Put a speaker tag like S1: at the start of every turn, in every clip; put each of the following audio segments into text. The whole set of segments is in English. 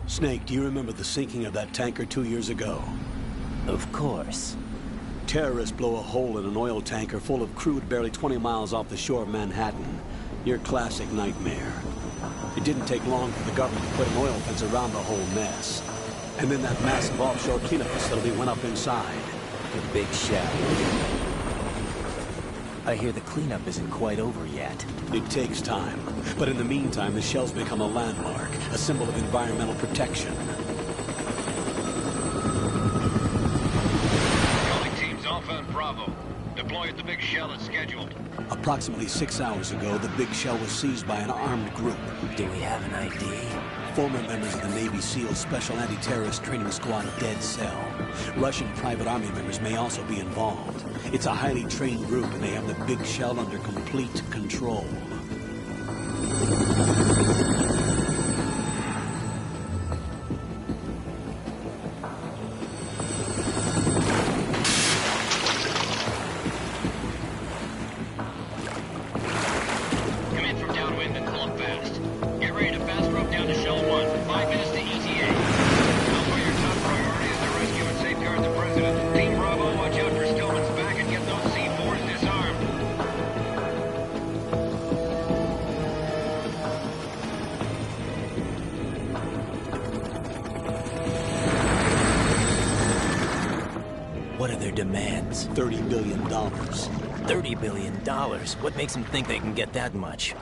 S1: Snake, do you remember the sinking of that tanker 2 years ago?
S2: Of course.
S1: Terrorists blow a hole in an oil tanker full of crude barely 20 miles off the shore of Manhattan. Your classic nightmare. It didn't take long for the government to put an oil fence around the whole mess. And then that massive offshore cleanup facility went up inside.
S2: The Big Shell. I hear the cleanup isn't quite over yet.
S1: It takes time. But in the meantime, the shell's become a landmark, a symbol of environmental protection.
S3: Calling teams Alpha and Bravo. Deploy at the Big Shell as scheduled.
S1: Approximately 6 hours ago, the Big Shell was seized by an armed group.
S2: Do we have an ID?
S1: Former members of the Navy SEAL Special Anti-Terrorist Training Squad Dead Cell. Russian private army members may also be involved. It's a highly trained group, and they have the Big Shell under complete control.
S3: Come in from downwind and pull up fast. Get ready to fast rope down to Shell 1. 5 minutes to ETA. Alpha, your top priority is to rescue and safeguard the President. Team Bravo, watch out for Stillman's back and get those C4s disarmed.
S2: What are their demands?
S1: $30 billion.
S2: $30 billion? What makes them think they can get that much?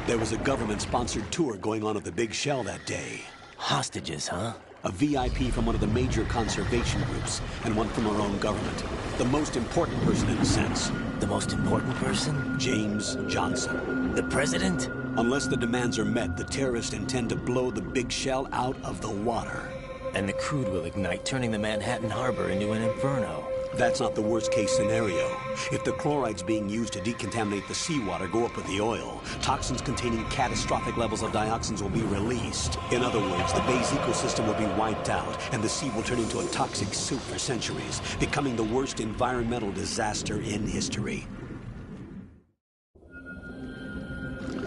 S1: There was a government-sponsored tour going on at the Big Shell that day.
S2: Hostages, huh?
S1: A VIP from one of the major conservation groups, and one from our own government. The most important person in a sense.
S2: The most important person?
S1: James Johnson.
S2: The President?
S1: Unless the demands are met, the terrorists intend to blow the Big Shell out of the water.
S2: And the crude will ignite, turning the Manhattan Harbor into an inferno.
S1: That's not the worst-case scenario. If the chlorides being used to decontaminate the seawater go up with the oil, toxins containing catastrophic levels of dioxins will be released. In other words, the bay's ecosystem will be wiped out, and the sea will turn into a toxic soup for centuries, becoming the worst environmental disaster in history.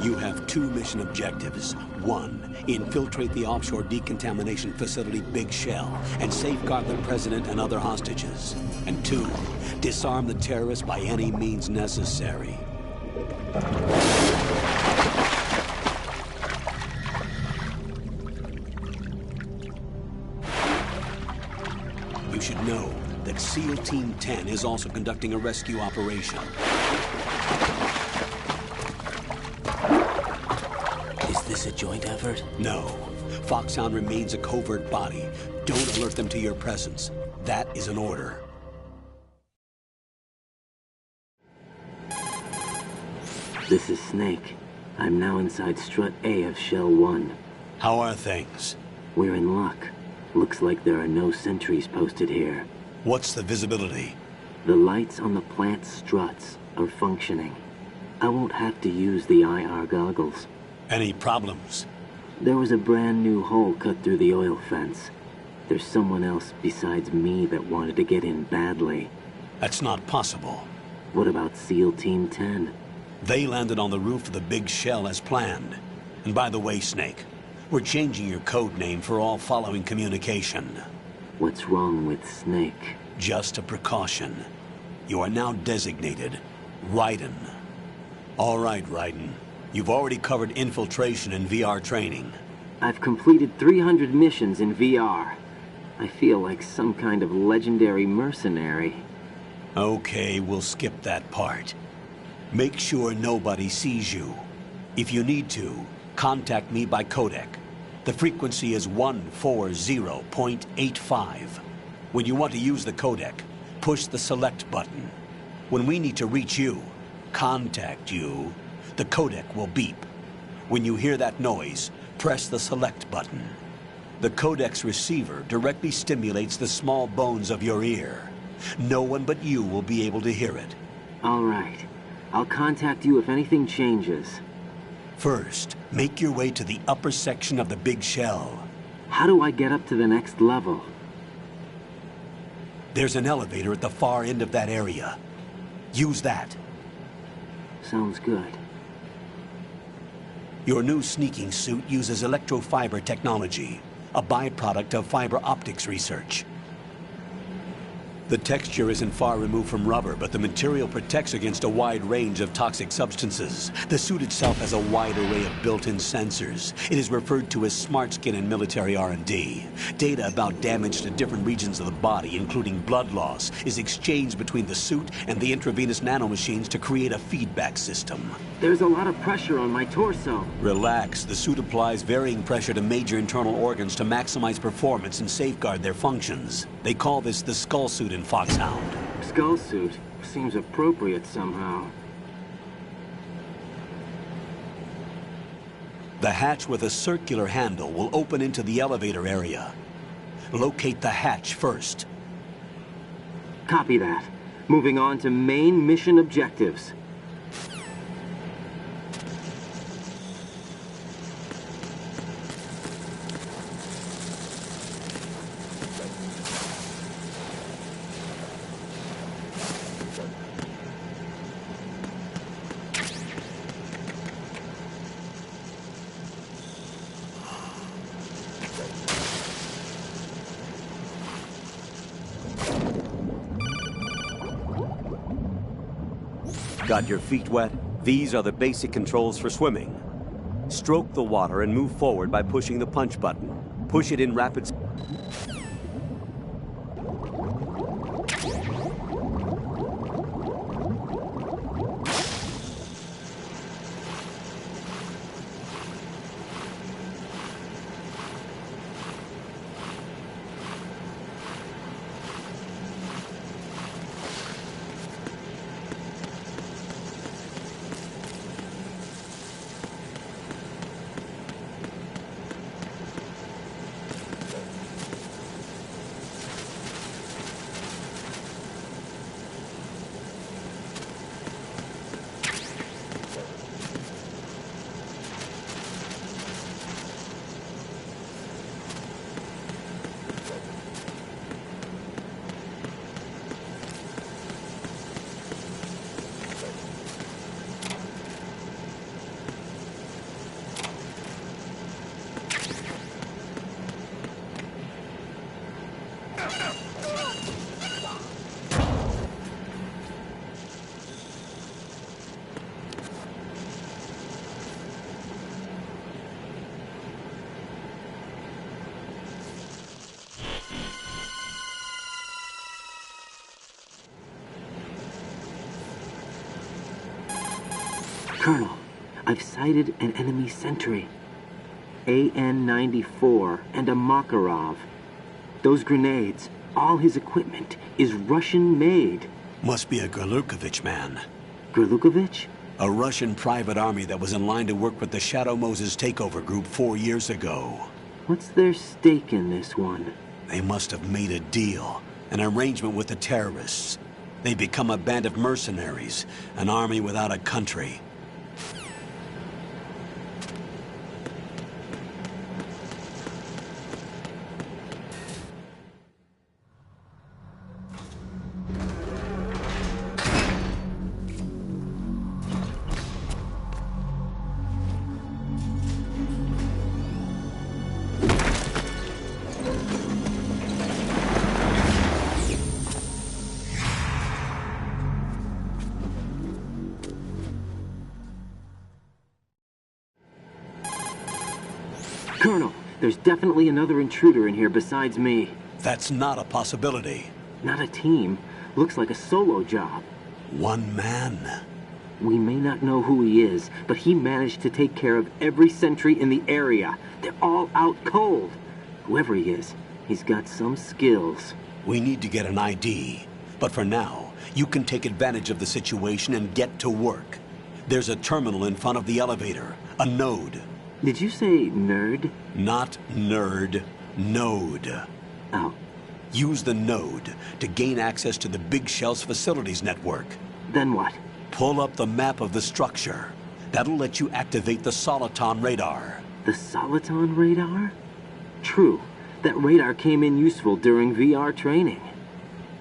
S1: You have 2 mission objectives. 1, infiltrate the offshore decontamination facility Big Shell and safeguard the President and other hostages. And 2, disarm the terrorists by any means necessary. You should know that SEAL Team 10 is also conducting a rescue operation.
S2: Is this a joint effort?
S1: No. Foxhound remains a covert body. Don't alert them to your presence. That is an order.
S4: This is Snake. I'm now inside Strut A of Shell 1.
S1: How are things?
S4: We're in luck. Looks like there are no sentries posted here.
S1: What's the visibility?
S4: The lights on the plant's struts are functioning. I won't have to use the IR goggles.
S1: Any problems?
S4: There was a brand new hole cut through the oil fence. There's someone else besides me that wanted to get in badly.
S1: That's not possible.
S4: What about SEAL Team 10?
S1: They landed on the roof of the Big Shell as planned. And by the way, Snake, we're changing your code name for all following communication.
S4: What's wrong with Snake?
S1: Just a precaution. You are now designated Raiden. All right, Raiden. You've already covered infiltration and VR training.
S4: I've completed 300 missions in VR. I feel like some kind of legendary mercenary.
S1: Okay, we'll skip that part. Make sure nobody sees you. If you need to, contact me by codec. The frequency is 140.85. When you want to use the codec, push the select button. When we need to reach you, contact you, the codec will beep. When you hear that noise, press the select button. The codec's receiver directly stimulates the small bones of your ear. No one but you will be able to hear it.
S4: All right. I'll contact you if anything changes.
S1: First, make your way to the upper section of the Big Shell.
S4: How do I get up to the next level?
S1: There's an elevator at the far end of that area. Use that.
S4: Sounds good.
S1: Your new sneaking suit uses electrofiber technology. a byproduct of fiber optics research. The texture isn't far removed from rubber, but the material protects against a wide range of toxic substances. The suit itself has a wide array of built-in sensors. It is referred to as smart skin in military R&D. Data about damage to different regions of the body, including blood loss, is exchanged between the suit and the intravenous nanomachines to create a feedback system.
S4: There's a lot of pressure on my torso.
S1: Relax. The suit applies varying pressure to major internal organs to maximize performance and safeguard their functions. They call this the skull suit in Foxhound.
S4: Skull suit seems appropriate somehow.
S1: The hatch with a circular handle will open into the elevator area. Locate the hatch first.
S4: Copy that. Moving on to main mission objectives.
S5: Got your feet wet? These are the basic controls for swimming. Stroke the water and move forward by pushing the punch button. Push it in rapid...
S4: Colonel, I've sighted an enemy sentry. AN-94 and a Makarov. Those grenades, all his equipment, is Russian-made.
S1: Must be a Gorlukovich man.
S4: Gorlukovich?
S1: A Russian private army that was in line to work with the Shadow Moses takeover group 4 years ago.
S4: What's their stake in this one?
S1: They must have made a deal, an arrangement with the terrorists. They become a band of mercenaries, an army without a country.
S4: Colonel, there's definitely another intruder in here besides me.
S1: That's not a possibility.
S4: Not a team. Looks like a solo job.
S1: One man.
S4: We may not know who he is, but he managed to take care of every sentry in the area. They're all out cold. Whoever he is, he's got some skills.
S1: We need to get an ID. But for now, you can take advantage of the situation and get to work. There's a terminal in front of the elevator. A node.
S4: Did you say nerd?
S1: Not nerd. Node.
S4: Oh.
S1: Use the node to gain access to the Big Shell's facilities network.
S4: Then what?
S1: Pull up the map of the structure. That'll let you activate the Soliton radar.
S4: The Soliton radar? True. That radar came in useful during VR training.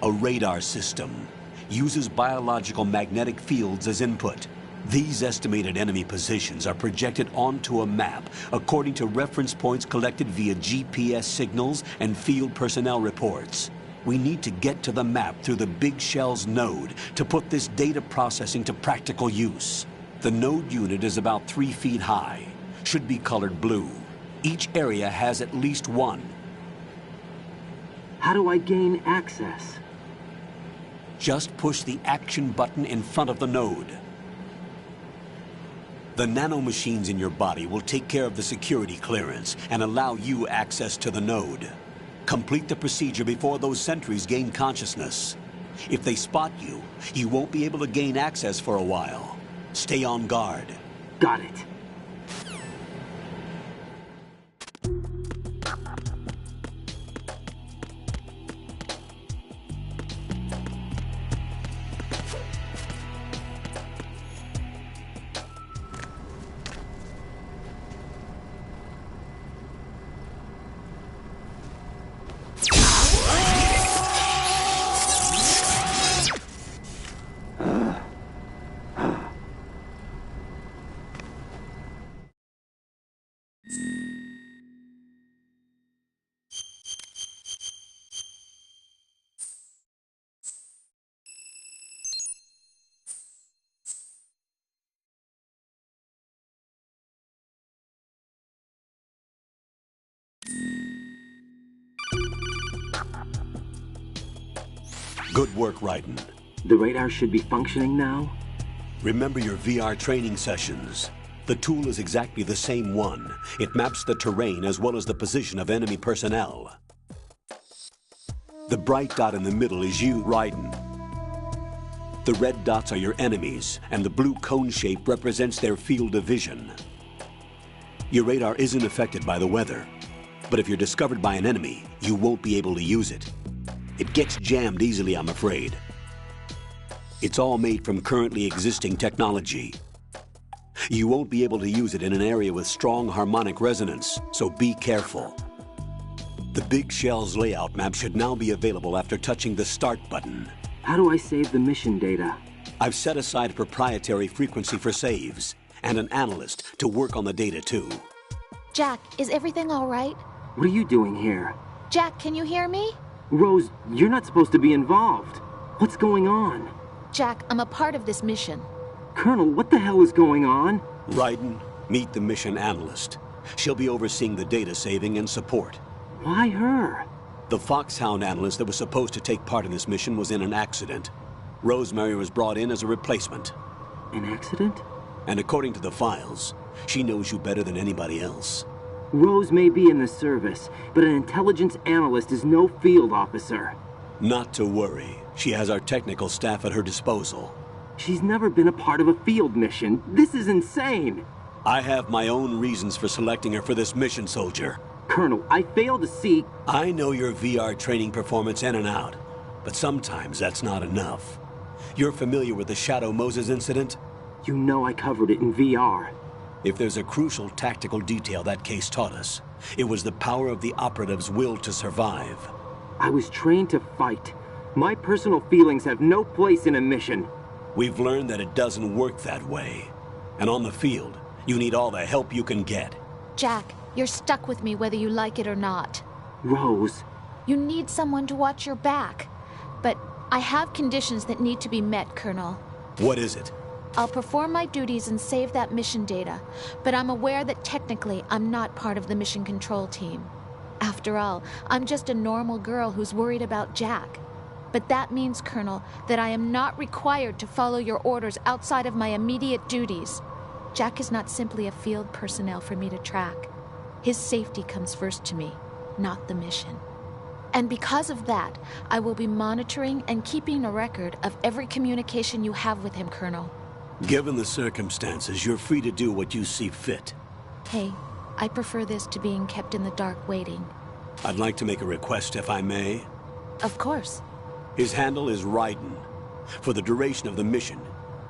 S1: A radar system uses biological magnetic fields as input. These estimated enemy positions are projected onto a map according to reference points collected via GPS signals and field personnel reports. We need to get to the map through the Big Shell's node to put this data processing to practical use. The node unit is about 3 feet high, should be colored blue. Each area has at least one.
S4: How do I gain access?
S1: Just push the action button in front of the node. The nanomachines in your body will take care of the security clearance and allow you access to the node. Complete the procedure before those sentries gain consciousness. If they spot you, you won't be able to gain access for a while. Stay on guard.
S4: Got it.
S1: Good work, Raiden.
S4: The radar should be functioning now?
S1: Remember your VR training sessions. The tool is exactly the same one. It maps the terrain as well as the position of enemy personnel. The bright dot in the middle is you, Raiden. The red dots are your enemies, and the blue cone shape represents their field of vision. Your radar isn't affected by the weather, but if you're discovered by an enemy, you won't be able to use it. It gets jammed easily, I'm afraid. It's all made from currently existing technology. You won't be able to use it in an area with strong harmonic resonance, so be careful. The Big Shell's layout map should now be available after touching the Start button.
S4: How do I save the mission data?
S1: I've set aside a proprietary frequency for saves, and an analyst to work on the data too.
S6: Jack, is everything all right?
S4: What are you doing here?
S6: Jack, can you hear me?
S4: Rose, you're not supposed to be involved. What's going on?
S6: Jack, I'm a part of this mission.
S4: Colonel, what the hell is going on?
S1: Raiden, meet the mission analyst. She'll be overseeing the data saving and support.
S4: Why her?
S1: The Foxhound analyst that was supposed to take part in this mission was in an accident. Rosemary was brought in as a replacement.
S4: An accident?
S1: And according to the files, she knows you better than anybody else.
S4: Rose may be in the service, but an intelligence analyst is no field officer.
S1: Not to worry. She has our technical staff at her disposal.
S4: She's never been a part of a field mission. This is insane!
S1: I have my own reasons for selecting her for this mission, soldier.
S4: Colonel, I fail to see...
S1: I know your VR training performance in and out, but sometimes that's not enough. You're familiar with the Shadow Moses incident?
S4: You know I covered it in VR.
S1: If there's a crucial tactical detail that case taught us, it was the power of the operative's will to survive.
S4: I was trained to fight. My personal feelings have no place in a mission.
S1: We've learned that it doesn't work that way. And on the field, you need all the help you can get.
S6: Jack, you're stuck with me whether you like it or not.
S4: Rose.
S6: You need someone to watch your back. But I have conditions that need to be met, Colonel.
S1: What is it?
S6: I'll perform my duties and save that mission data, but I'm aware that technically I'm not part of the mission control team. After all, I'm just a normal girl who's worried about Jack. But that means, Colonel, that I am not required to follow your orders outside of my immediate duties. Jack is not simply a field personnel for me to track. His safety comes first to me, not the mission. And because of that, I will be monitoring and keeping a record of every communication you have with him, Colonel.
S1: Given the circumstances, you're free to do what you see fit.
S6: Hey, I prefer this to being kept in the dark waiting.
S1: I'd like to make a request, if I may.
S6: Of course.
S1: His handle is Raiden. For the duration of the mission,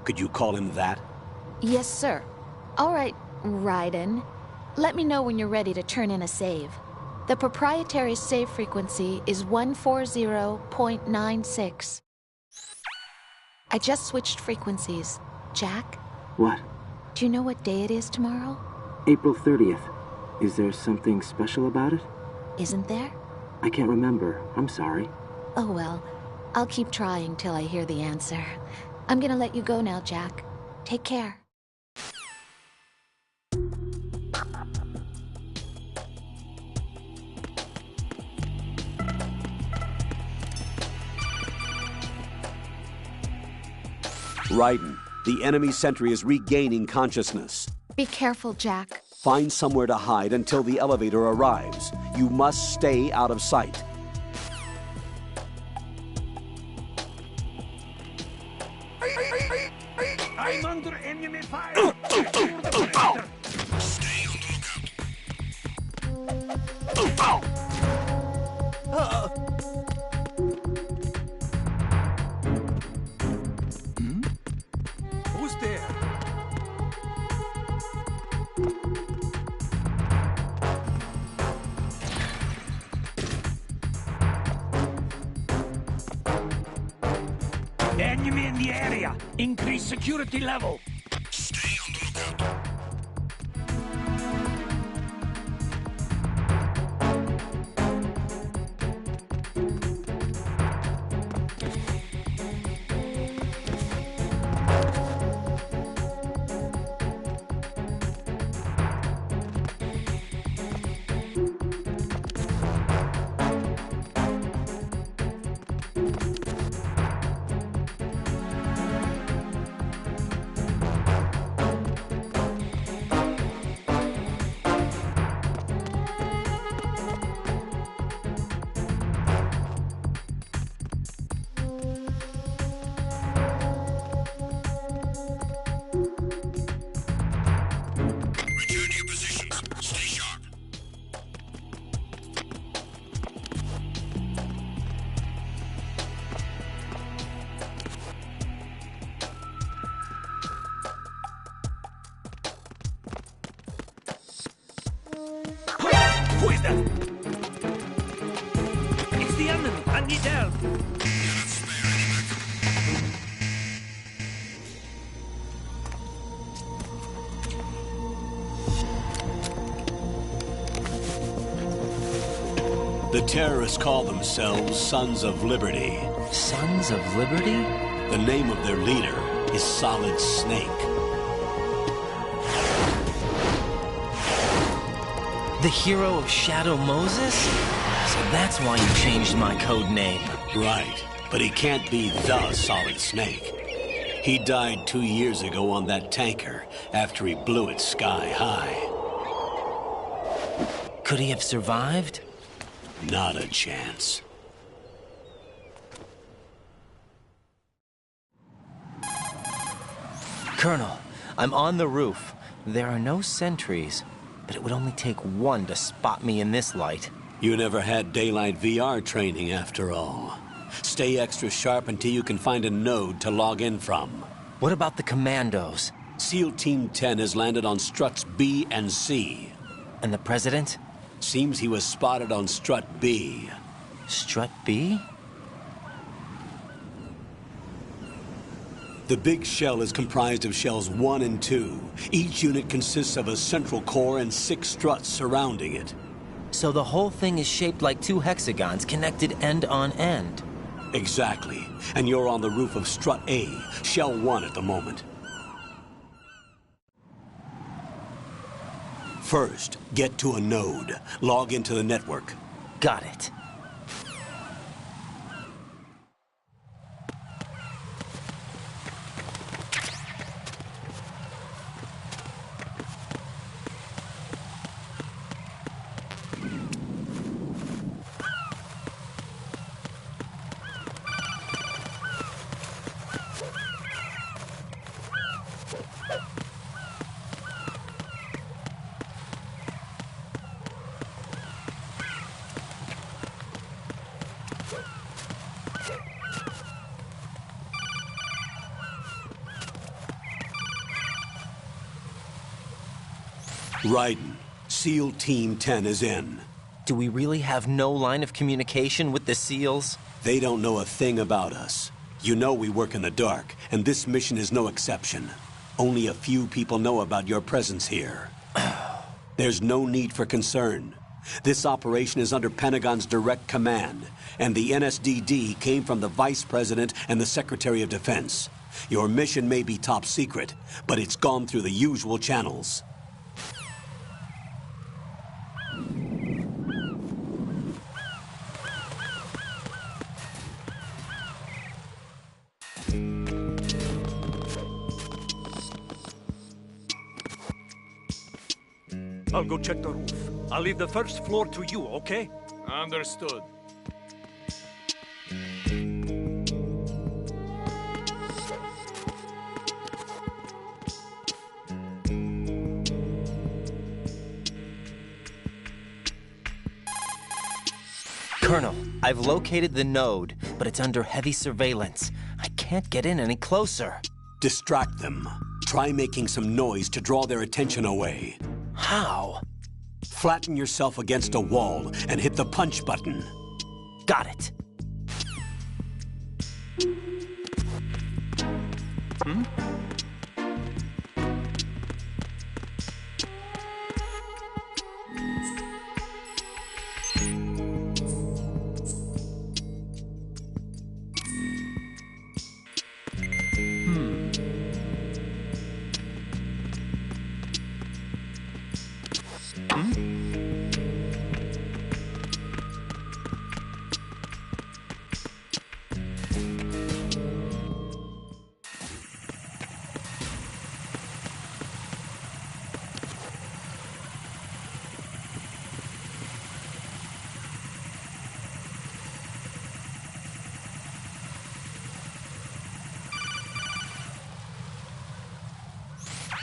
S1: could you call him that?
S6: Yes, sir. All right, Raiden. Let me know when you're ready to turn in a save. The proprietary save frequency is 140.96. I just switched frequencies. Jack,
S4: What?
S6: Do you know what day it is tomorrow?
S4: April 30th. Is there something special about it?
S6: Isn't there?
S4: I can't remember. I'm sorry.
S6: Oh well, I'll keep trying till I hear the answer. I'm gonna let you go now, Jack. Take care.
S5: Raiden, the enemy sentry is regaining consciousness.
S6: Be careful, Jack.
S5: Find somewhere to hide until the elevator arrives. You must stay out of sight.
S7: I'm under enemy fire! Stay on the lookout! Who's there? Enemy in the area! Increase security level! Stay on the lookout! Who is that? It's the enemy! I need help!
S1: The terrorists call themselves Sons of Liberty.
S2: Sons of Liberty?
S1: The name of their leader is Solid Snake.
S2: The hero of Shadow Moses? So that's why you changed my code name.
S1: Right, but he can't be the Solid Snake. He died 2 years ago on that tanker after he blew it sky high.
S2: Could he have survived?
S1: Not a chance.
S2: Colonel, I'm on the roof. There are no sentries, but it would only take one to spot me in this light.
S1: You never had daylight VR training after all. Stay extra sharp until you can find a node to log in from.
S2: What about the commandos?
S1: SEAL Team 10 has landed on struts B and C.
S2: And the president?
S1: Seems he was spotted on strut B.
S2: Strut B?
S1: The Big Shell is comprised of shells 1 and 2. Each unit consists of a central core and 6 struts surrounding it.
S2: So the whole thing is shaped like 2 hexagons connected end on end.
S1: Exactly. And you're on the roof of strut A, shell 1 at the moment. First, get to a node. Log into the network.
S2: Got it.
S1: Raiden, SEAL Team 10 is in.
S2: Do we really have no line of communication with the SEALs?
S1: They don't know a thing about us. You know we work in the dark, and this mission is no exception. Only a few people know about your presence here. There's no need for concern. This operation is under Pentagon's direct command, and the NSDD came from the Vice President and the Secretary of Defense. Your mission may be top secret, but it's gone through the usual channels.
S7: I'll go check the roof. I'll leave the first floor to you, okay?
S8: Understood.
S2: Colonel, I've located the node, but it's under heavy surveillance. I can't get in any closer.
S1: Distract them. Try making some noise to draw their attention away.
S2: How?
S1: Flatten yourself against a wall and hit the punch button.
S2: Got it.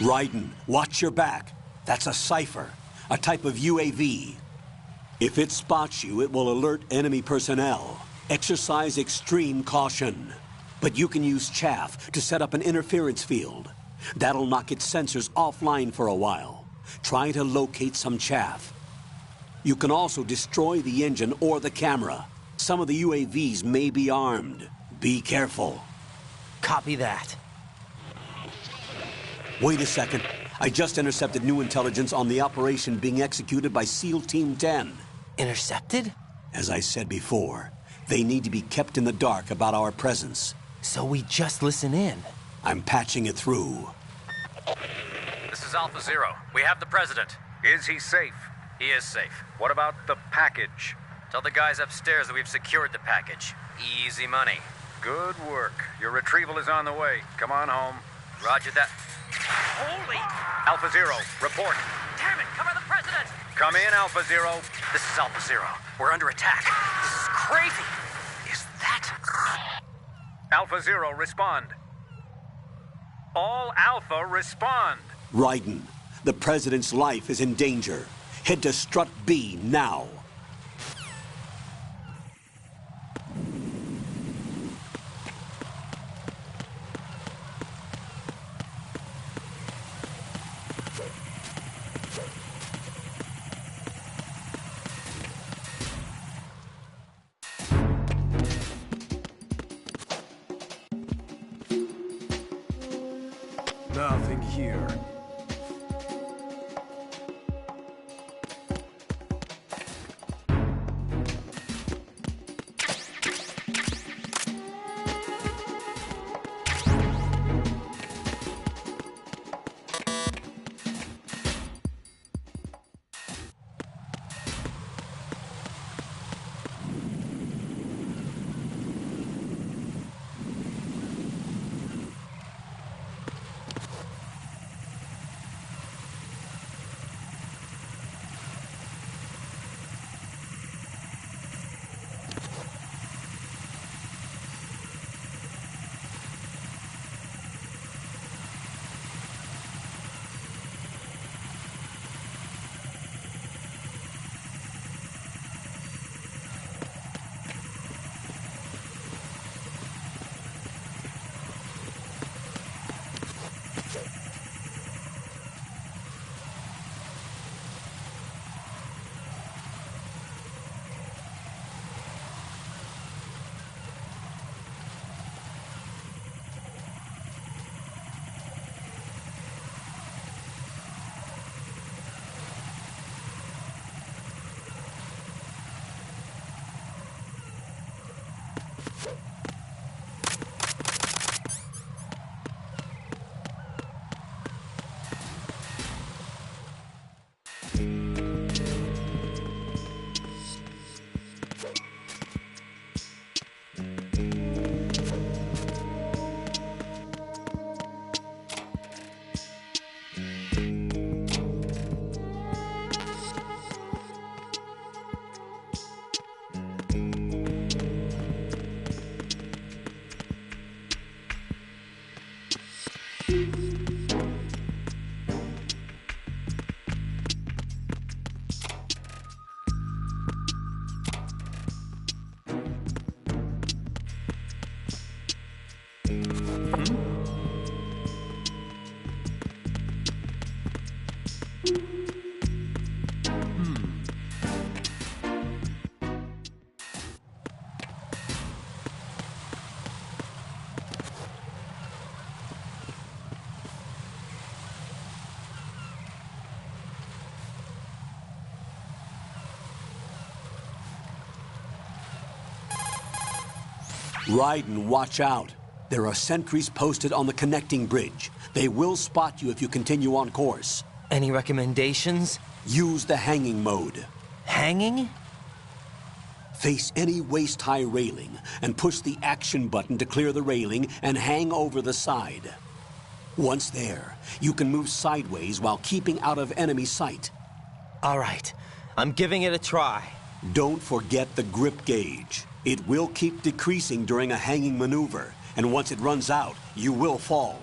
S1: Raiden, watch your back. That's a cipher, a type of UAV. If it spots you, it will alert enemy personnel. Exercise extreme caution. But you can use chaff to set up an interference field. That'll knock its sensors offline for a while. Try to locate some chaff. You can also destroy the engine or the camera. Some of the UAVs may be armed. Be careful.
S2: Copy that.
S1: Wait a second. I just intercepted new intelligence on the operation being executed by SEAL Team 10.
S2: Intercepted?
S1: As I said before, they need to be kept in the dark about our presence.
S2: So we just listen in.
S1: I'm patching it through.
S9: This is Alpha Zero. We have the president.
S10: Is he safe?
S9: He is safe.
S10: What about the package?
S9: Tell the guys upstairs that we've secured the package. Easy money.
S10: Good work. Your retrieval is on the way. Come on home.
S9: Roger that. Holy!
S10: Alpha Zero, report.
S9: Damn it! Cover the president!
S10: Come in, Alpha Zero.
S9: This is Alpha Zero. We're under attack. This is crazy. Is that...
S10: Alpha Zero, respond. All Alpha, respond.
S1: Raiden, the president's life is in danger. Head to Strut B now.
S8: Nothing here.
S1: Raiden, watch out. There are sentries posted on the connecting bridge. They will spot you if you continue on course.
S2: Any recommendations?
S1: Use the hanging mode.
S2: Hanging?
S1: Face any waist-high railing and push the action button to clear the railing and hang over the side. Once there, you can move sideways while keeping out of enemy sight.
S2: All right, I'm giving it a try.
S1: Don't forget the grip gauge. It will keep decreasing during a hanging maneuver, and once it runs out, you will fall.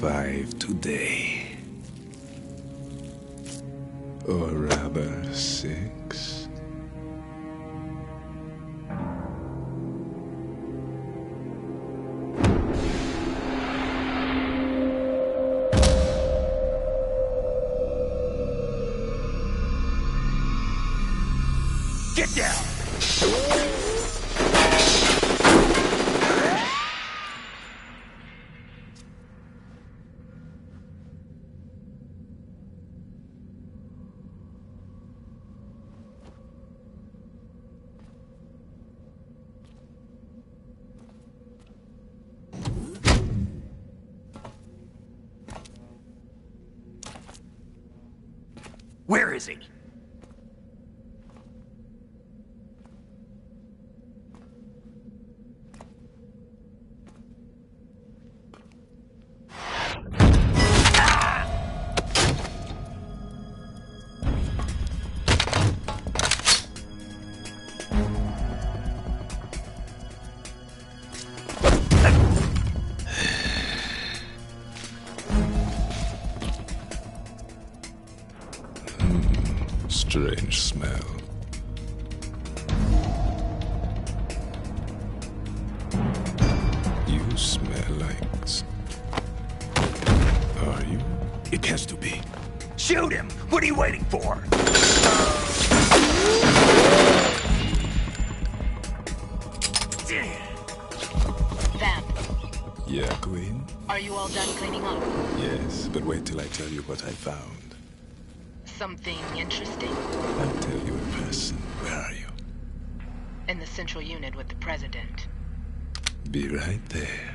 S8: 5 today. Or rather, 6.
S7: Get down! Where is he?
S8: Strange smell. You smell like... Are you?
S7: It has to be. Shoot him! What are you waiting for?
S11: Vamp,
S8: Yeah, Queen?
S11: are you all done cleaning up?
S8: Yes, but wait till I tell you what I found.
S11: Something interesting?
S8: I'll tell you in person. Where are you?
S11: In the central unit with the president.
S8: Be right there.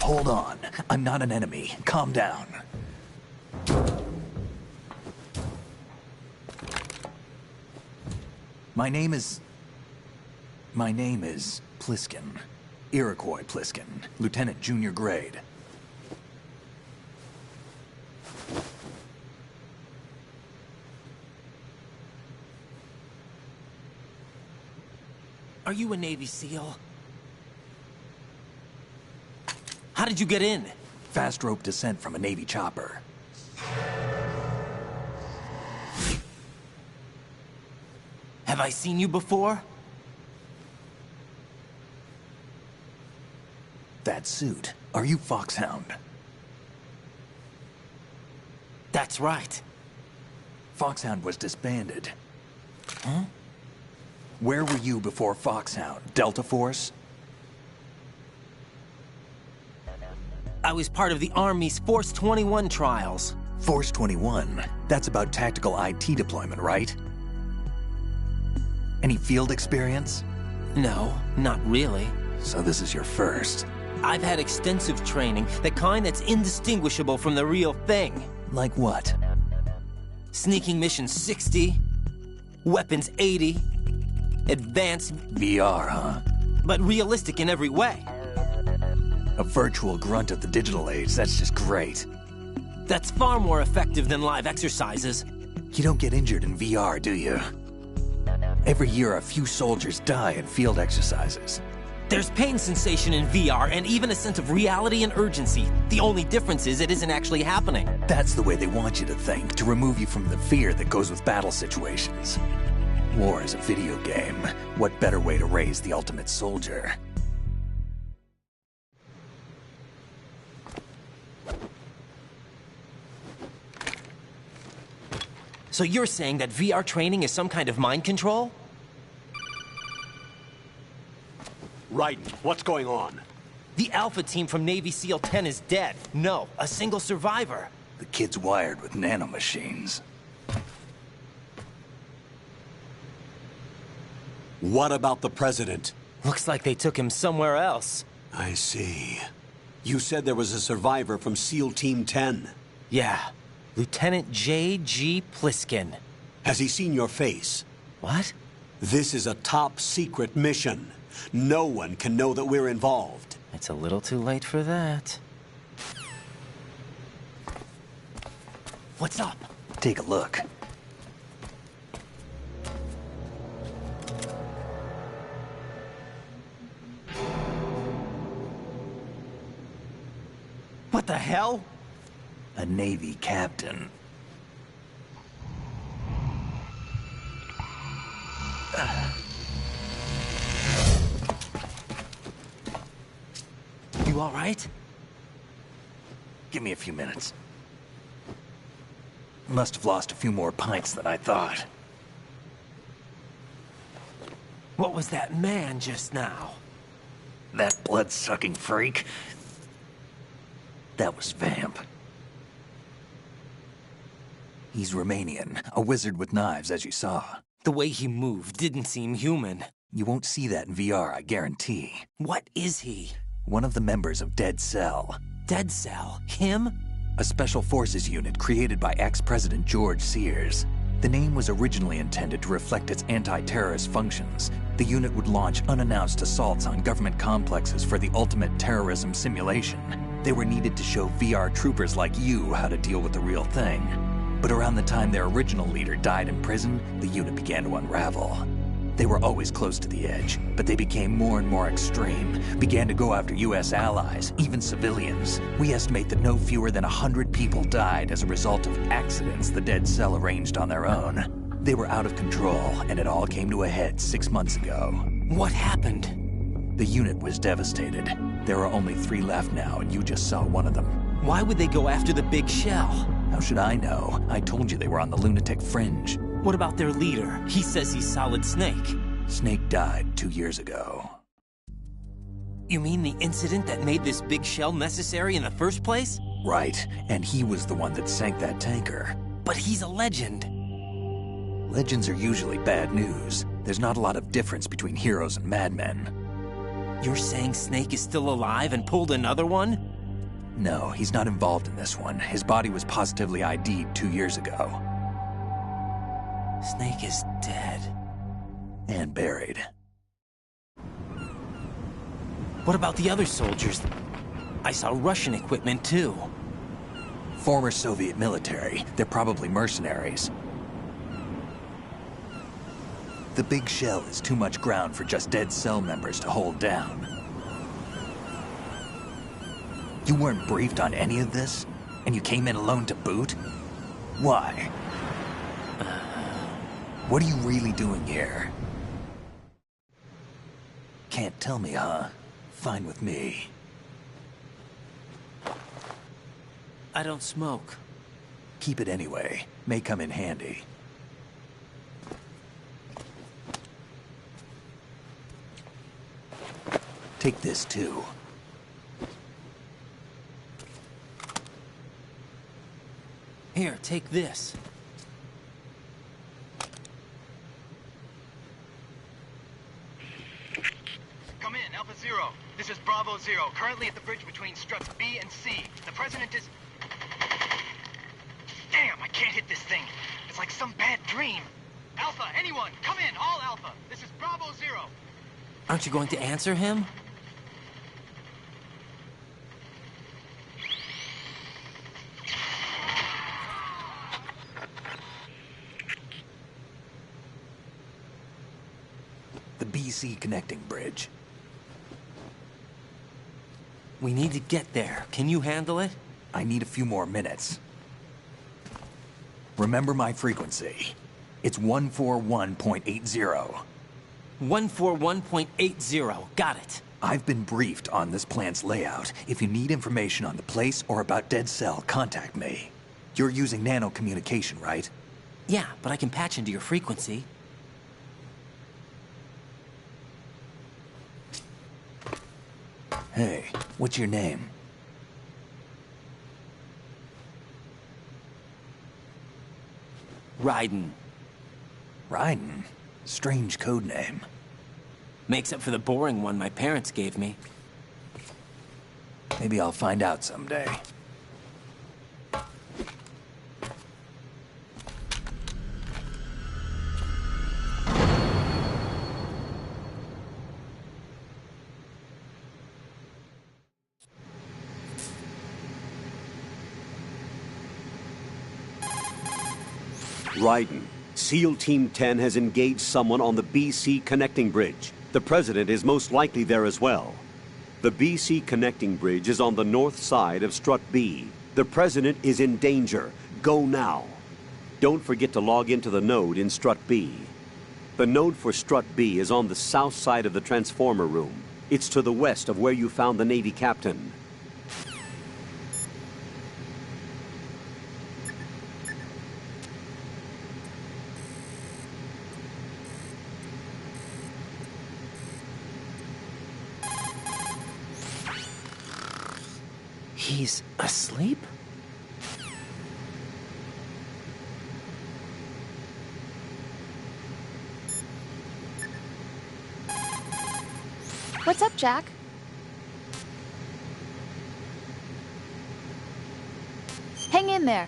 S7: Hold on. I'm not an enemy. Calm down. My name is Pliskin. Iroquois Pliskin. Lieutenant Junior Grade.
S2: Are you a Navy SEAL? How did you get in?
S7: Fast rope descent from a Navy chopper.
S2: Have I seen you before?
S7: That suit. Are you Foxhound?
S2: That's right.
S7: Foxhound was disbanded. Huh? Where were you before Foxhound? Delta Force?
S2: I was part of the Army's Force 21 trials.
S7: Force 21? That's about tactical IT deployment, right? Any field experience?
S2: No, not really.
S7: So this is your first.
S2: I've had extensive training, the kind that's indistinguishable from the real thing.
S7: Like what?
S2: Sneaking mission 60, weapons 80, advanced...
S7: VR, huh?
S2: But realistic in every way.
S7: A virtual grunt of the digital age, that's just great.
S2: That's far more effective than live exercises.
S7: You don't get injured in VR, do you? Every year, a few soldiers die in field exercises.
S2: There's pain sensation in VR and even a sense of reality and urgency. The only difference is it isn't actually happening.
S7: That's the way they want you to think, to remove you from the fear that goes with battle situations. War is a video game. What better way to raise the ultimate soldier?
S2: So you're saying that VR training is some kind of mind control?
S1: Raiden, what's going on?
S2: The Alpha team from Navy SEAL 10 is dead. No, a single survivor.
S7: The kid's wired with nanomachines.
S1: What about the president?
S2: Looks like they took him somewhere else.
S1: I see. You said there was a survivor from SEAL Team 10.
S2: Yeah. Lieutenant J.G. Pliskin.
S1: Has he seen your face?
S2: What?
S1: This is a top secret mission, No one can know that we're involved.
S2: It's a little too late for that. What's up?
S7: Take a look.
S2: What the hell?
S7: A Navy captain.
S2: You all right?
S7: Give me a few minutes. Must have lost a few more pints than I thought.
S2: What was that man just now?
S7: That blood-sucking freak? That was Vamp. He's Romanian, a wizard with knives, as you saw.
S2: The way he moved didn't seem human.
S7: You won't see that in VR, I guarantee.
S2: What is he?
S7: One of the members of Dead Cell.
S2: Dead Cell? Him?
S7: A special forces unit created by ex-President George Sears. The name was originally intended to reflect its anti-terrorist functions. The unit would launch unannounced assaults on government complexes for the ultimate terrorism simulation. They were needed to show VR troopers like you how to deal with the real thing. But around the time their original leader died in prison, the unit began to unravel. They were always close to the edge, but they became more and more extreme, began to go after U.S. allies, even civilians. We estimate that no fewer than 100 people died as a result of accidents the Dead Cell arranged on their own. They were out of control, and it all came to a head 6 months ago.
S2: What happened?
S7: The unit was devastated. There are only 3 left now, and you just saw one of them.
S2: Why would they go after the Big Shell?
S7: How should I know? I told you they were on the lunatic fringe.
S2: What about their leader? He says he's Solid Snake.
S7: Snake died 2 years ago.
S2: You mean the incident that made this Big Shell necessary in the first place?
S7: Right, and he was the one that sank that tanker.
S2: But he's a legend.
S7: Legends are usually bad news. There's not a lot of difference between heroes and madmen.
S2: You're saying Snake is still alive and pulled another one?
S7: No, he's not involved in this one. His body was positively ID'd 2 years ago.
S2: Snake is dead.
S7: And buried.
S2: What about the other soldiers? I saw Russian equipment too.
S7: Former Soviet military. They're probably mercenaries. The Big Shell is too much ground for just Dead Cell members to hold down. You weren't briefed on any of this? And you came in alone to boot? Why? What are you really doing here? Can't tell me, huh? Fine with me.
S2: I don't smoke.
S7: Keep it anyway. May come in handy. Take this too.
S2: Here, take this.
S9: Come in, Alpha Zero. This is Bravo Zero, currently at the bridge between struts B and C. The President is... Damn, I can't hit this thing. It's like some bad dream. Alpha, anyone, come in, all Alpha. This is Bravo Zero.
S2: Aren't you going to answer him?
S7: The BC connecting bridge.
S2: We need to get there. Can you handle it?
S7: I need a few more minutes. Remember my frequency. It's 141.80.
S2: 141.80. Got it.
S7: I've been briefed on this plant's layout. If you need information on the place or about Dead Cell, contact me. You're using nano communication, right?
S2: Yeah, but I can patch into your frequency.
S7: Hey, what's your name?
S2: Raiden.
S7: Raiden? Strange code name.
S2: Makes up for the boring one my parents gave me.
S7: Maybe I'll find out someday.
S5: Raiden, SEAL Team 10 has engaged someone on the BC connecting bridge. The President is most likely there as well. The BC connecting bridge is on the north side of Strut B. The President is in danger. Go now. Don't forget to log into the node in Strut B. The node for Strut B is on the south side of the transformer room. It's to the west of where you found the Navy captain.
S2: He's asleep?
S6: What's up, Jack? Hang in there.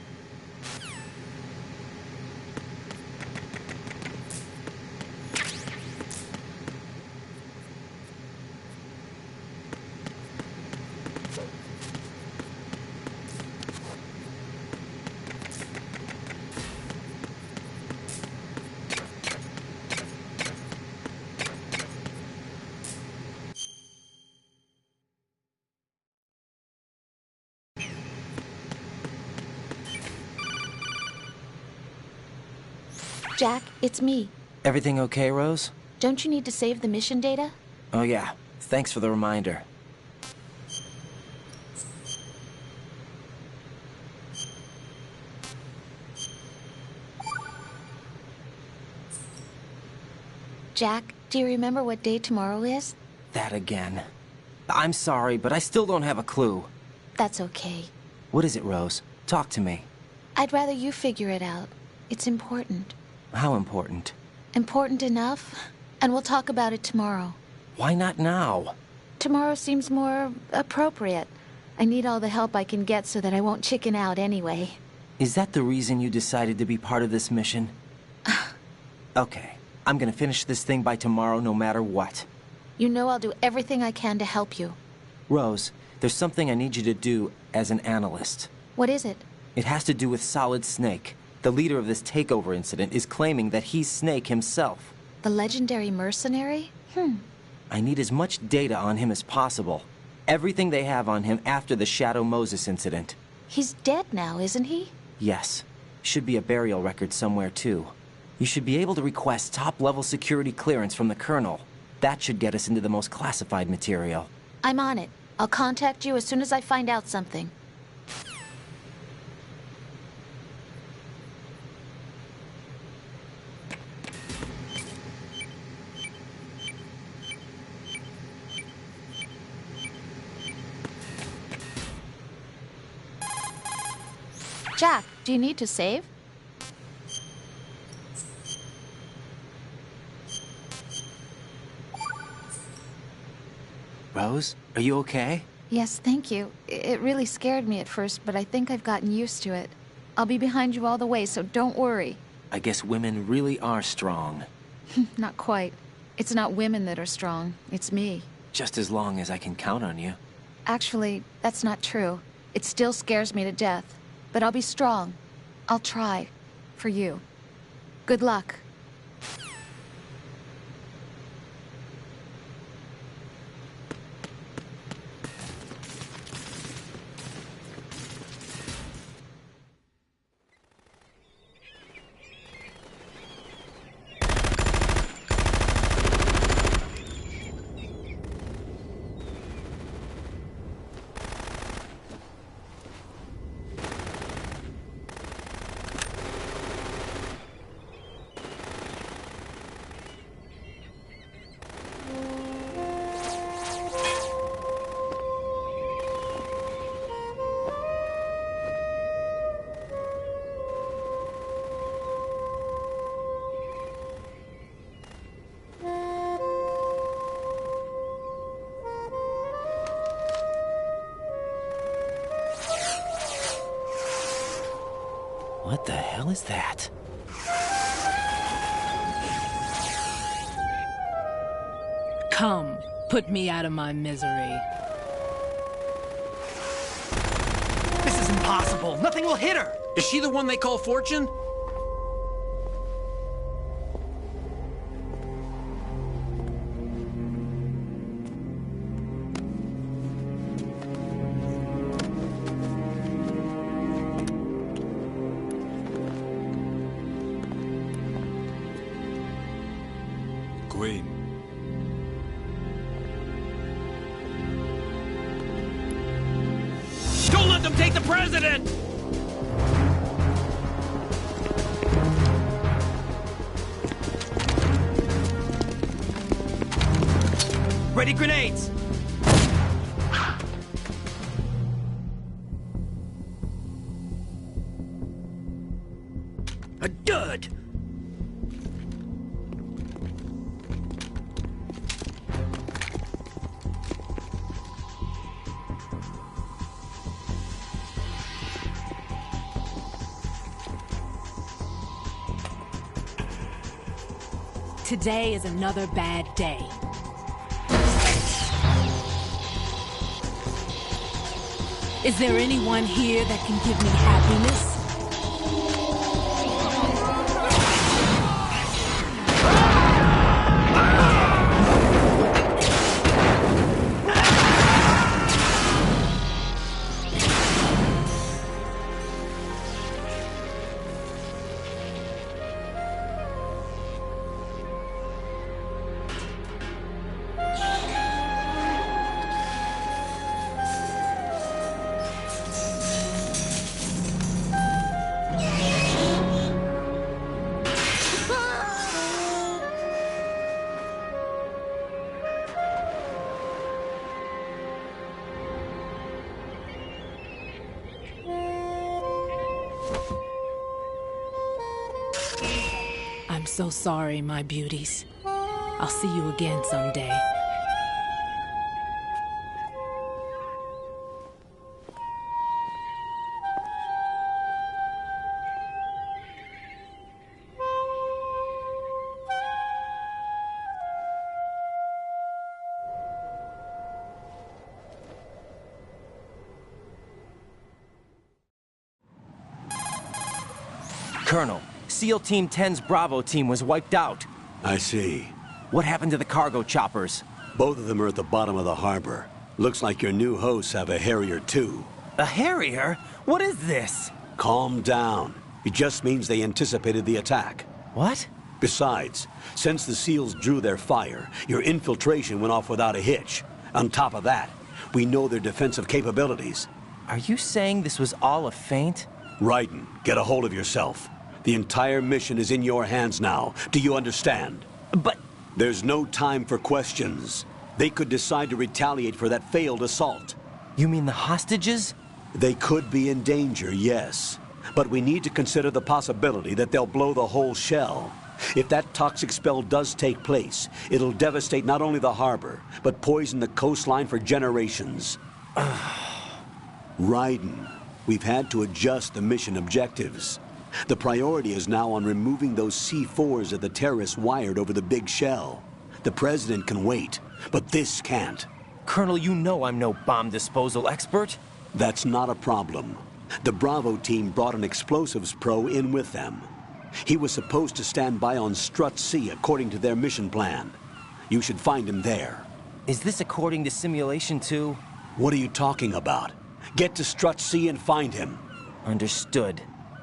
S6: Jack, it's me.
S2: Everything okay, Rose?
S6: Don't you need to save the mission data?
S2: Oh yeah, thanks for the reminder.
S6: Jack, do you remember what day tomorrow is?
S2: That again. I'm sorry, but I still don't have a clue.
S6: That's okay.
S2: What is it, Rose? Talk to me.
S6: I'd rather you figure it out. It's important.
S2: How important?
S6: Important enough, and we'll talk about it tomorrow.
S2: Why not now?
S6: Tomorrow seems more appropriate. I need all the help I can get so that I won't chicken out anyway.
S2: Is that the reason you decided to be part of this mission? Okay, I'm gonna finish this thing by tomorrow no matter what.
S6: You know I'll do everything I can to help you.
S2: Rose, there's something I need you to do as an analyst.
S6: What is it?
S2: It has to do with Solid Snake. The leader of this takeover incident is claiming that he's Snake himself.
S6: The legendary mercenary?
S2: I need as much data on him as possible. Everything they have on him after the Shadow Moses incident.
S6: He's dead now, isn't he?
S2: Yes. Should be a burial record somewhere, too. You should be able to request top-level security clearance from the Colonel. That should get us into the most classified material.
S6: I'm on it. I'll contact you as soon as I find out something. Jack, do you need to save?
S2: Rose, are you okay?
S6: Yes, thank you. It really scared me at first, but I think I've gotten used to it. I'll be behind you all the way, so don't worry.
S2: I guess women really are strong.
S6: Not quite. It's not women that are strong. It's me.
S2: Just as long as I can count on you.
S6: Actually, that's not true. It still scares me to death. But I'll be strong. I'll try. For you. Good luck.
S2: What the hell is that?
S12: Come, put me out of my misery.
S9: This is impossible. Nothing will hit her.
S13: Is she the one they call Fortune? them take the president! Ready grenades! A dud!
S12: Today is another bad day. Is there anyone here that can give me happiness? I'm so sorry, my beauties. I'll see you again someday.
S2: Colonel, SEAL Team 10's Bravo team was wiped out.
S1: I see.
S2: What happened to the cargo choppers?
S1: Both of them are at the bottom of the harbor. Looks like your new hosts have a Harrier too.
S2: A Harrier? What is this?
S1: Calm down. It just means they anticipated the attack.
S2: What?
S1: Besides, since the SEALs drew their fire, your infiltration went off without a hitch. On top of that, we know their defensive capabilities.
S2: Are you saying this was all a feint?
S1: Raiden, get a hold of yourself. The entire mission is in your hands now. Do you understand?
S2: But...
S1: There's no time for questions. They could decide to retaliate for that failed assault.
S2: You mean the hostages?
S1: They could be in danger, yes. But we need to consider the possibility that they'll blow the whole shell. If that toxic spell does take place, it'll devastate not only the harbor, but poison the coastline for generations. Raiden, we've had to adjust the mission objectives. The priority is now on removing those C4s that the terrorists wired over the Big Shell. The President can wait, but this can't.
S2: Colonel, you know I'm no bomb disposal expert.
S1: That's not a problem. The Bravo team brought an explosives pro in with them. He was supposed to stand by on Strut C according to their mission plan. You should find him there.
S2: Is this according to Simulation 2?
S1: What are you talking about? Get to Strut C and find him.
S2: Understood.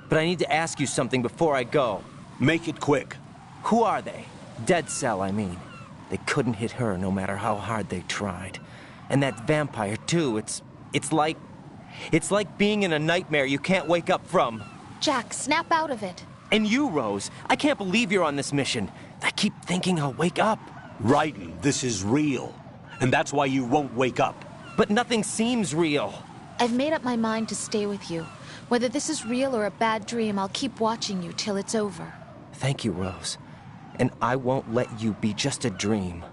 S2: But I need to ask you something before I go.
S1: Make it quick.
S2: Who are they? Dead Cell, I mean. They couldn't hit her no matter how hard they tried. And that vampire, too, it's like being in a nightmare you can't wake up from.
S6: Jack, snap out of it.
S2: And you, Rose, I can't believe you're on this mission. I keep thinking I'll wake up.
S1: Raiden, this is real. And that's why you won't wake up.
S2: But nothing seems real.
S6: I've made up my mind to stay with you. Whether this is real or a bad dream, I'll keep watching you till it's over.
S2: Thank you, Rose. And I won't let you be just a dream.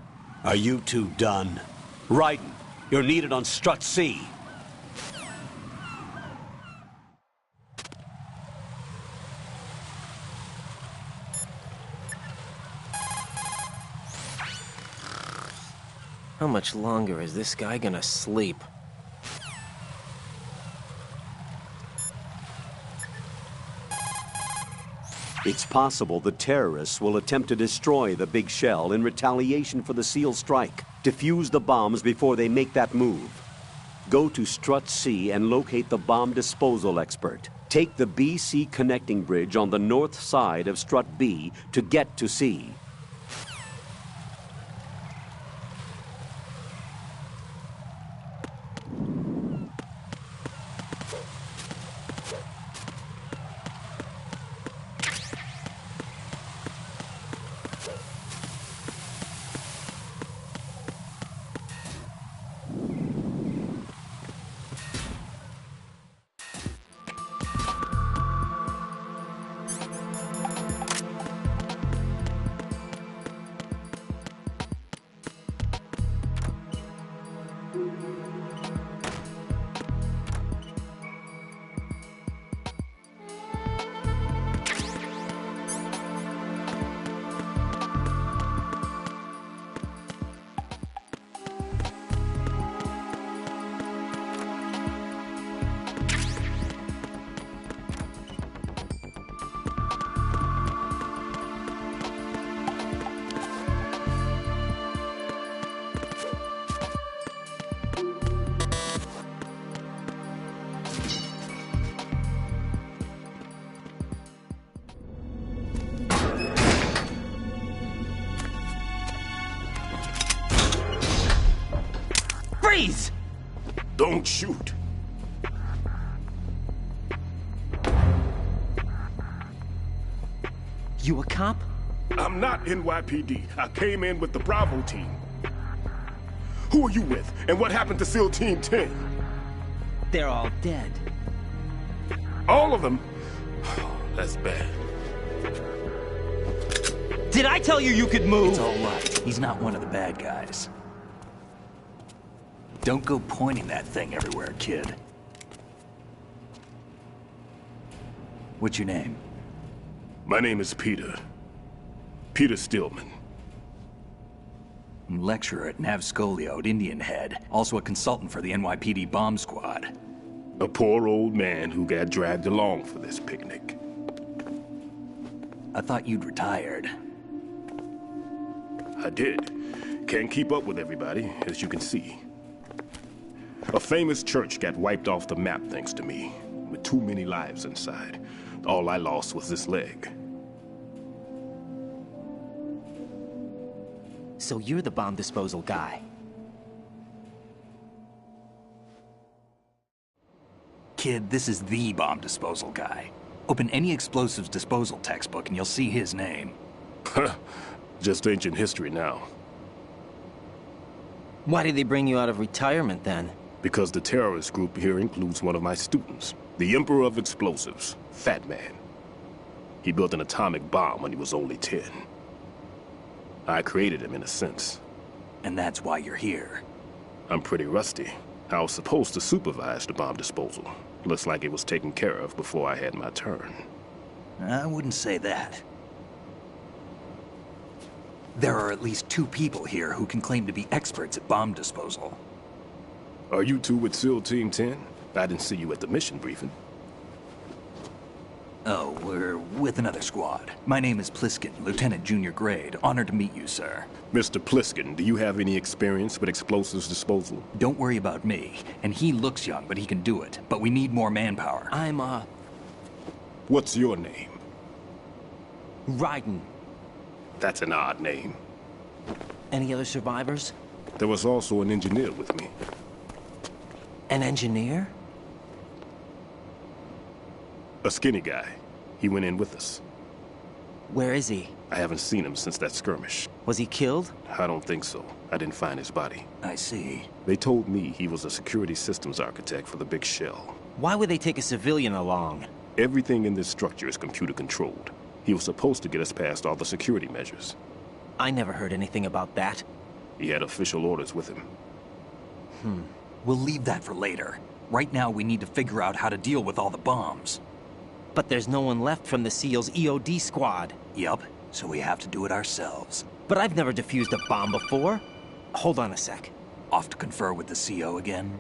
S1: Are you two done? Raiden, you're needed on Strut C.
S2: How much longer is this guy gonna sleep?
S5: It's possible the terrorists will attempt to destroy the Big Shell in retaliation for the SEAL strike. Defuse the bombs before they make that move. Go to Strut C and locate the bomb disposal expert. Take the BC connecting bridge on the north side of Strut B to get to C.
S2: Freeze!
S14: Don't shoot.
S2: You a cop?
S14: I'm not NYPD. I came in with the Bravo team. Who are you with? And what happened to SEAL Team 10?
S2: They're all dead.
S14: All of them? That's bad.
S2: Did I tell you you could move?
S7: It's all right. He's not one of the bad guys. Don't go pointing that thing everywhere, kid. What's your name?
S14: My name is Peter. Peter Stillman.
S7: Lecturer at Navscolio at Indian Head. Also a consultant for the NYPD bomb squad.
S14: A poor old man who got dragged along for this picnic.
S7: I thought you'd retired.
S14: I did. Can't keep up with everybody, as you can see. A famous church got wiped off the map thanks to me, with too many lives inside. All I lost was this leg.
S2: So you're the bomb disposal guy.
S7: Kid, this is the bomb disposal guy. Open any explosives disposal textbook and you'll see his name.
S14: Just ancient history now.
S2: Why did they bring you out of retirement then?
S14: Because the terrorist group here includes one of my students, the Emperor of Explosives, Fat Man. He built an atomic bomb when he was only 10. I created him in a sense.
S7: And that's why you're here.
S14: I'm pretty rusty. I was supposed to supervise the bomb disposal. Looks like it was taken care of before I had my turn.
S7: I wouldn't say that. There are at least 2 people here who can claim to be experts at bomb disposal.
S14: Are you two with SEAL Team 10? I didn't see you at the mission briefing.
S7: Oh, we're with another squad. My name is Pliskin, Lieutenant Junior Grade. Honored to meet you, sir.
S14: Mr. Pliskin, do you have any experience with explosives disposal?
S7: Don't worry about me. And he looks young, but he can do it. But we need more manpower.
S2: I'm,
S14: What's your name?
S2: Raiden.
S14: That's an odd name.
S2: Any other survivors?
S14: There was also an engineer with me.
S2: An engineer?
S14: A skinny guy. He went in with us.
S2: Where is he?
S14: I haven't seen him since that skirmish.
S2: Was he killed?
S14: I don't think so. I didn't find his body.
S7: I see.
S14: They told me he was a security systems architect for the Big Shell.
S2: Why would they take a civilian along?
S14: Everything in this structure is computer controlled. He was supposed to get us past all the security measures.
S2: I never heard anything about that.
S14: He had official orders with him.
S7: We'll leave that for later. Right now, we need to figure out how to deal with all the bombs.
S2: But there's no one left from the SEAL's EOD squad.
S7: Yup, so we have to do it ourselves.
S2: But I've never defused a bomb before. Hold on a sec.
S7: Off to confer with the CO again?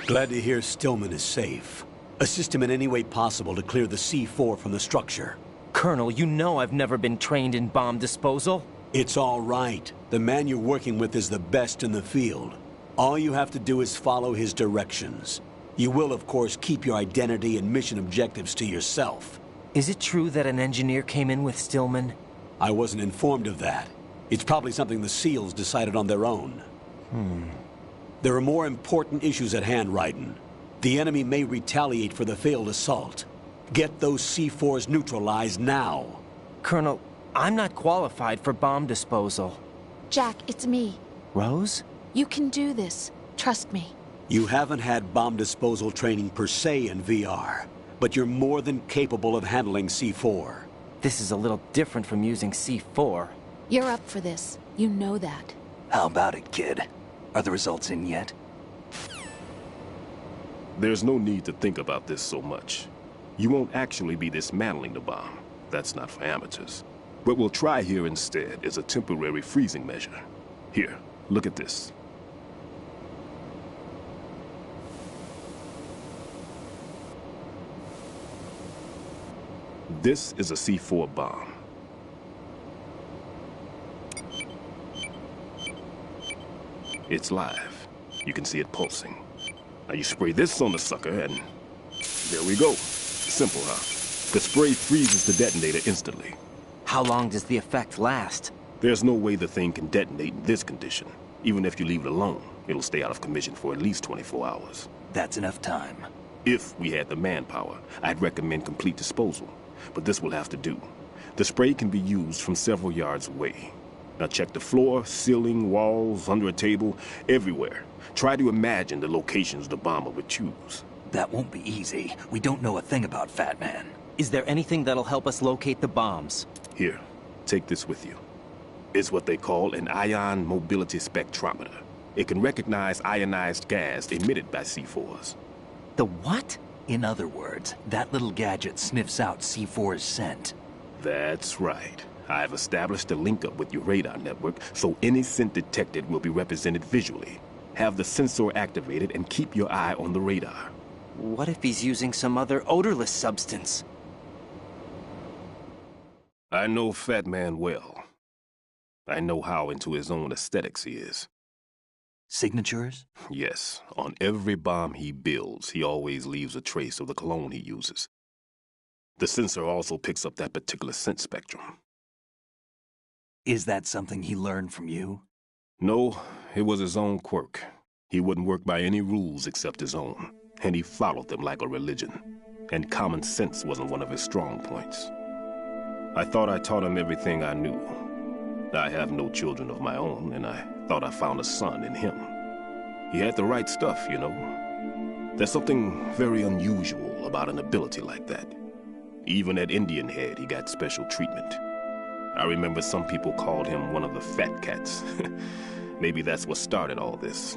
S1: Glad to hear Stillman is safe. Assist him in any way possible to clear the C4 from the structure.
S2: Colonel, you know I've never been trained in bomb disposal.
S1: It's all right. The man you're working with is the best in the field. All you have to do is follow his directions. You will, of course, keep your identity and mission objectives to yourself.
S2: Is it true that an engineer came in with Stillman?
S1: I wasn't informed of that. It's probably something the SEALs decided on their own. There are more important issues at hand, Raiden. The enemy may retaliate for the failed assault. Get those C4s neutralized now.
S2: Colonel, I'm not qualified for bomb disposal.
S6: Jack, it's me.
S2: Rose?
S6: You can do this. Trust me.
S1: You haven't had bomb disposal training per se in VR, but you're more than capable of handling C4.
S2: This is a little different from using C4.
S6: You're up for this. You know that.
S7: How about it, kid? Are the results in yet?
S14: There's no need to think about this so much. You won't actually be dismantling the bomb. That's not for amateurs. What we'll try here instead is a temporary freezing measure. Here, look at this. This is a C4 bomb. It's live. You can see it pulsing. Now you spray this on the sucker and there we go. Simple, huh? The spray freezes the detonator instantly.
S2: How long does the effect last?
S14: There's no way the thing can detonate in this condition. Even if you leave it alone, it'll stay out of commission for at least 24 hours.
S7: That's enough time.
S14: If we had the manpower, I'd recommend complete disposal. But this will have to do. The spray can be used from several yards away. Now check the floor, ceiling, walls, under a table, everywhere. Try to imagine the locations the bomber would choose.
S7: That won't be easy. We don't know a thing about Fat Man.
S2: Is there anything that'll help us locate the bombs?
S14: Here, take this with you. It's what they call an ion mobility spectrometer. It can recognize ionized gas emitted by C4s.
S2: The what?
S7: In other words, that little gadget sniffs out C4's scent.
S14: That's right. I've established a link-up with your radar network, so any scent detected will be represented visually. Have the sensor activated and keep your eye on the radar.
S2: What if he's using some other odorless substance?
S14: I know Fat Man well. I know how into his own aesthetics he is.
S7: Signatures?
S14: Yes. On every bomb he builds, he always leaves a trace of the cologne he uses. The sensor also picks up that particular scent spectrum.
S7: Is that something he learned from you?
S14: No, it was his own quirk. He wouldn't work by any rules except his own, and he followed them like a religion. And common sense wasn't one of his strong points. I thought I taught him everything I knew. I have no children of my own, and I thought I found a son in him. He had the right stuff, you know. There's something very unusual about an ability like that. Even at Indian Head, he got special treatment. I remember some people called him one of the fat cats. Maybe that's what started all this.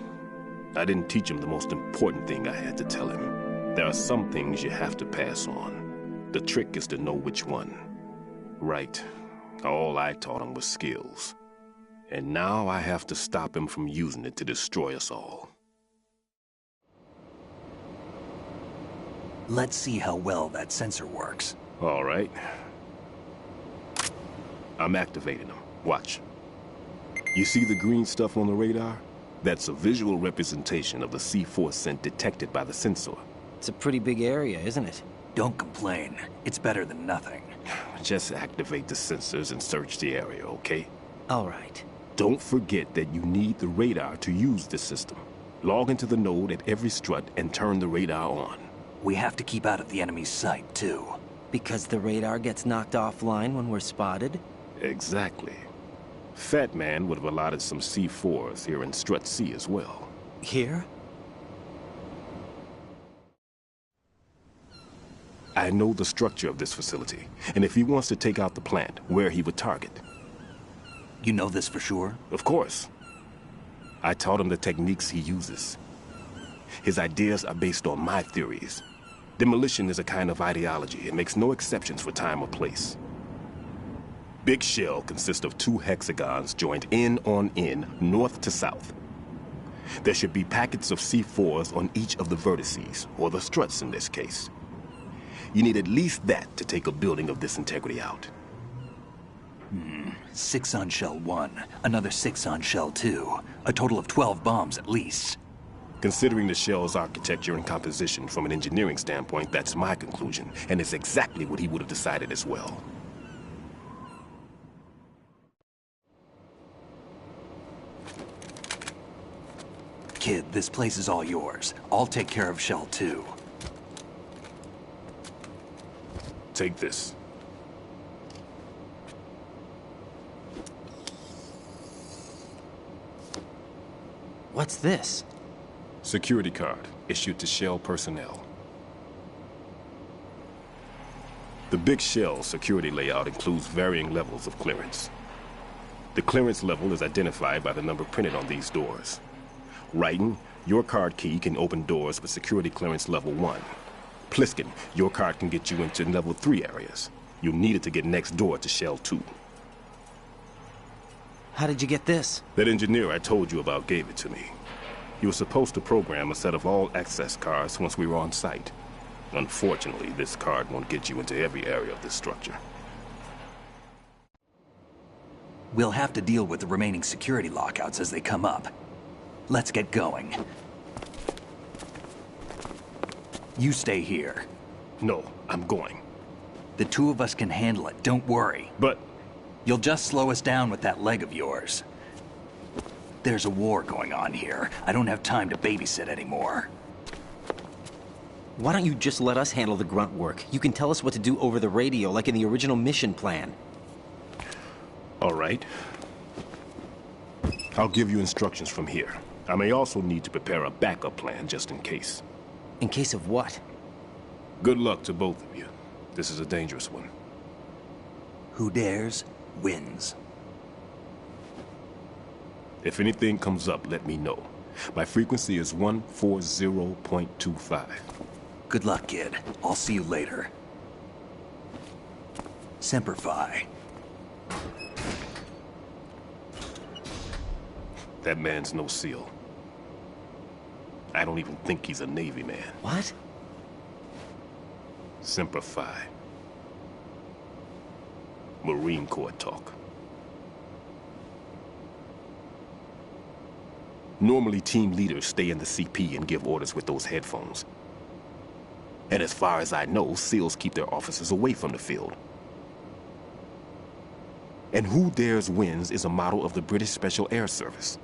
S14: I didn't teach him the most important thing I had to tell him. There are some things you have to pass on. The trick is to know which one. Right. All I taught him was skills. And now I have to stop him from using it to destroy us all.
S7: Let's see how well that sensor works.
S14: All right. I'm activating them. Watch. You see the green stuff on the radar? That's a visual representation of the C4 scent detected by the sensor.
S2: It's a pretty big area, isn't it?
S7: Don't complain. It's better than nothing.
S14: Just activate the sensors and search the area, okay?
S2: All right.
S14: Don't forget that you need the radar to use this system. Log into the node at every strut and turn the radar on.
S7: We have to keep out of the enemy's sight, too.
S2: Because the radar gets knocked offline when we're spotted?
S14: Exactly. Fat Man would have allotted some C4s here in Strut C as well.
S2: Here?
S14: I know the structure of this facility, and if he wants to take out the plant, where he would target.
S7: You know this for sure?
S14: Of course. I taught him the techniques he uses. His ideas are based on my theories. Demolition is a kind of ideology. It makes no exceptions for time or place. Big Shell consists of 2 hexagons joined end on end, north to south. There should be packets of C4s on each of the vertices, or the struts in this case. You need at least that to take a building of this integrity out.
S7: 6 on Shell 1, another 6 on Shell 2. A total of 12 bombs at least.
S14: Considering the shell's architecture and composition from an engineering standpoint, that's my conclusion, and it's exactly what he would have decided as well.
S7: Kid, this place is all yours. I'll take care of Shell 2.
S14: Take this.
S2: What's this?
S14: Security card, issued to Shell personnel. The Big Shell security layout includes varying levels of clearance. The clearance level is identified by the number printed on these doors. Writing, your card key can open doors with security clearance level 1. Pliskin, your card can get you into level 3 areas. You'll need it to get next door to Shell 2.
S2: How did you get this?
S14: That engineer I told you about gave it to me. He was supposed to program a set of all access cards once we were on site. Unfortunately, this card won't get you into every area of this structure.
S7: We'll have to deal with the remaining security lockouts as they come up. Let's get going. You stay here.
S14: No, I'm going.
S7: The 2 of us can handle it, don't worry.
S14: But...
S7: You'll just slow us down with that leg of yours. There's a war going on here. I don't have time to babysit anymore.
S2: Why don't you just let us handle the grunt work? You can tell us what to do over the radio, like in the original mission plan.
S14: All right. I'll give you instructions from here. I may also need to prepare a backup plan just in case.
S2: In case of what?
S14: Good luck to both of you. This is a dangerous one.
S7: Who dares, wins.
S14: If anything comes up, let me know. My frequency is 140.25.
S7: Good luck, kid. I'll see you later. Semper Fi.
S14: That man's no SEAL. I don't even think he's a Navy man.
S2: What?
S14: Semper Fi. Marine Corps talk. Normally, team leaders stay in the CP and give orders with those headphones. And as far as I know, SEALs keep their officers away from the field. And Who Dares Wins is a model of the British Special Air Service.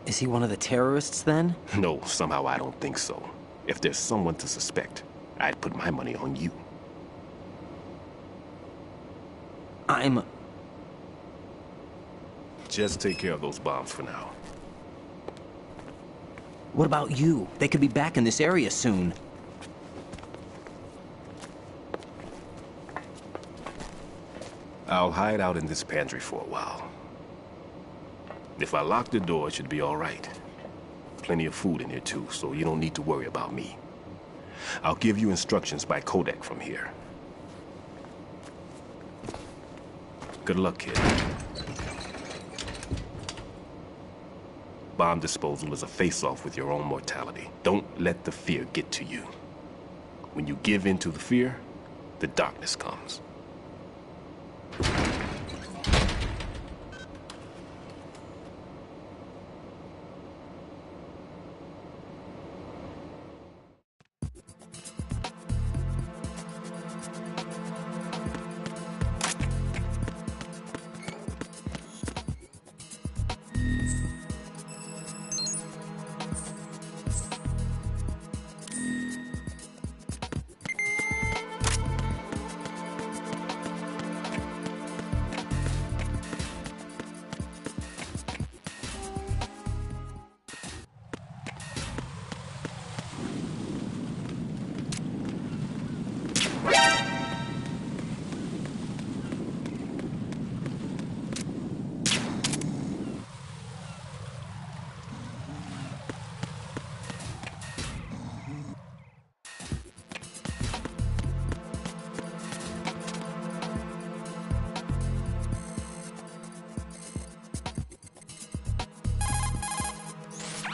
S2: Is he one of the terrorists, then?
S14: No, somehow I don't think so. If there's someone to suspect, I'd put my money on you. Just take care of those bombs for now.
S2: What about you? They could be back in this area soon.
S14: I'll hide out in this pantry for a while. If I lock the door, it should be all right. Plenty of food in here too, so you don't need to worry about me. I'll give you instructions by codec from here. Good luck, kid. Bomb disposal is a face-off with your own mortality. Don't let the fear get to you. When you give in to the fear, the darkness comes.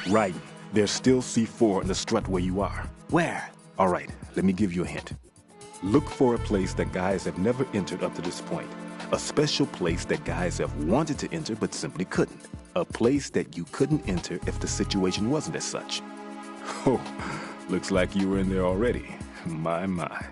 S14: Right. There's still C4 in the strut where you are.
S2: Where?
S14: All right, let me give you a hint. Look for a place that guys have never entered up to this point. A special place that guys have wanted to enter but simply couldn't. A place that you couldn't enter if the situation wasn't as such. Oh, looks like you were in there already. My, my.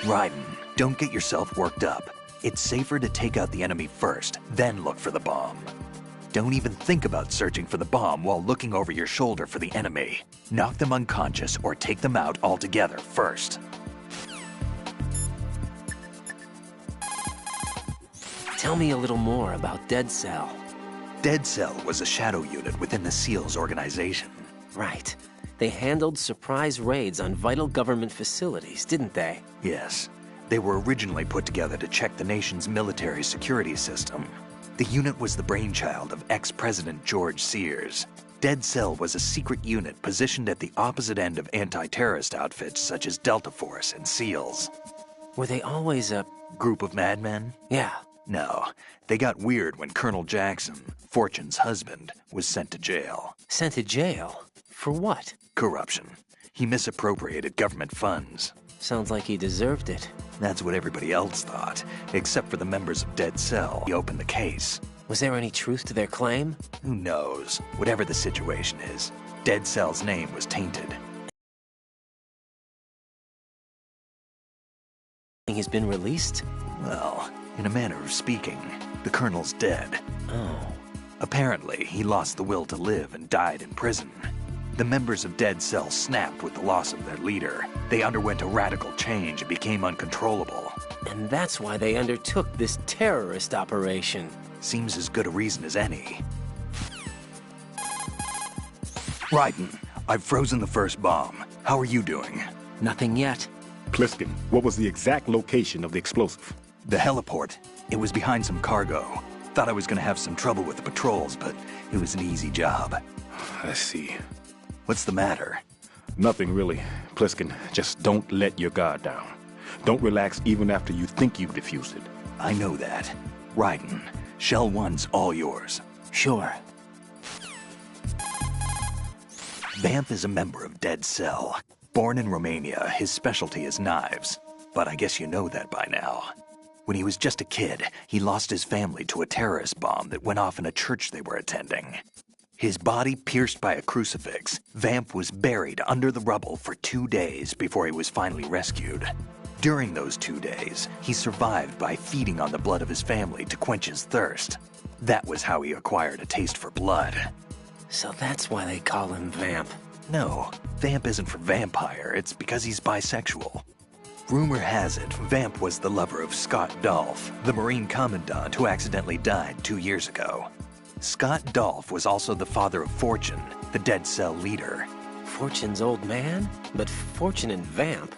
S7: Raiden, don't get yourself worked up. It's safer to take out the enemy first, then look for the bomb. Don't even think about searching for the bomb while looking over your shoulder for the enemy. Knock them unconscious or take them out altogether first.
S2: Tell me a little more about Dead Cell.
S7: Dead Cell was a shadow unit within the SEALs organization.
S2: Right. They handled surprise raids on vital government facilities, didn't they?
S7: Yes. They were originally put together to check the nation's military security system. The unit was the brainchild of ex-President George Sears. Dead Cell was a secret unit positioned at the opposite end of anti-terrorist outfits such as Delta Force and SEALs.
S2: Were they always a
S7: group of madmen?
S2: Yeah.
S7: No. They got weird when Colonel Jackson, Fortune's husband, was sent to jail.
S2: Sent to jail? For what?
S7: Corruption. He misappropriated government funds.
S2: Sounds like he deserved it.
S7: That's what everybody else thought, except for the members of Dead Cell. He opened the case.
S2: Was there any truth to their claim?
S7: Who knows? Whatever the situation is, Dead Cell's name was tainted.
S2: He's been released?
S7: Well, in a manner of speaking, the Colonel's dead.
S2: Oh.
S7: Apparently, he lost the will to live and died in prison. The members of Dead Cell snapped with the loss of their leader. They underwent a radical change and became uncontrollable.
S2: And that's why they undertook this terrorist operation.
S7: Seems as good a reason as any. Raiden, I've frozen the first bomb. How are you doing?
S2: Nothing yet.
S14: Pliskin, what was the exact location of the explosive?
S7: The heliport. It was behind some cargo. Thought I was gonna have some trouble with the patrols, but it was an easy job.
S14: I see.
S7: What's the matter?
S14: Nothing really. Pliskin, just don't let your guard down. Don't relax even after you think you've defused it.
S7: I know that. Raiden, Shell 1's all yours.
S2: Sure.
S7: Vamp is a member of Dead Cell. Born in Romania, his specialty is knives. But I guess you know that by now. When he was just a kid, he lost his family to a terrorist bomb that went off in a church they were attending. His body pierced by a crucifix, Vamp was buried under the rubble for 2 days before he was finally rescued. During those 2 days, he survived by feeding on the blood of his family to quench his thirst. That was how he acquired a taste for blood.
S2: So that's why they call him Vamp.
S7: No, Vamp isn't for vampire, it's because he's bisexual. Rumor has it, Vamp was the lover of Scott Dolph, the Marine Commandant who accidentally died 2 years ago. Scott Dolph was also the father of Fortune, the Dead Cell leader.
S2: Fortune's old man? But Fortune and Vamp?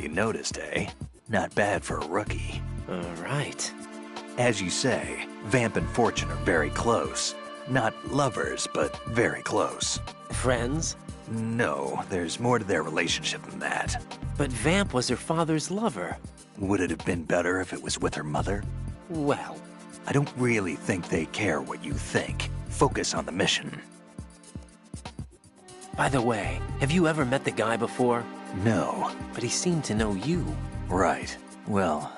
S7: You noticed, eh? Not bad for a rookie.
S2: All right.
S7: As you say, Vamp and Fortune are very close. Not lovers, but very close.
S2: Friends?
S7: No, there's more to their relationship than that.
S2: But Vamp was her father's lover.
S7: Would it have been better if it was with her mother?
S2: Well,
S7: I don't really think they care what you think. Focus on the mission.
S2: By the way, have you ever met the guy before?
S7: No.
S2: But he seemed to know you.
S7: Right. Well,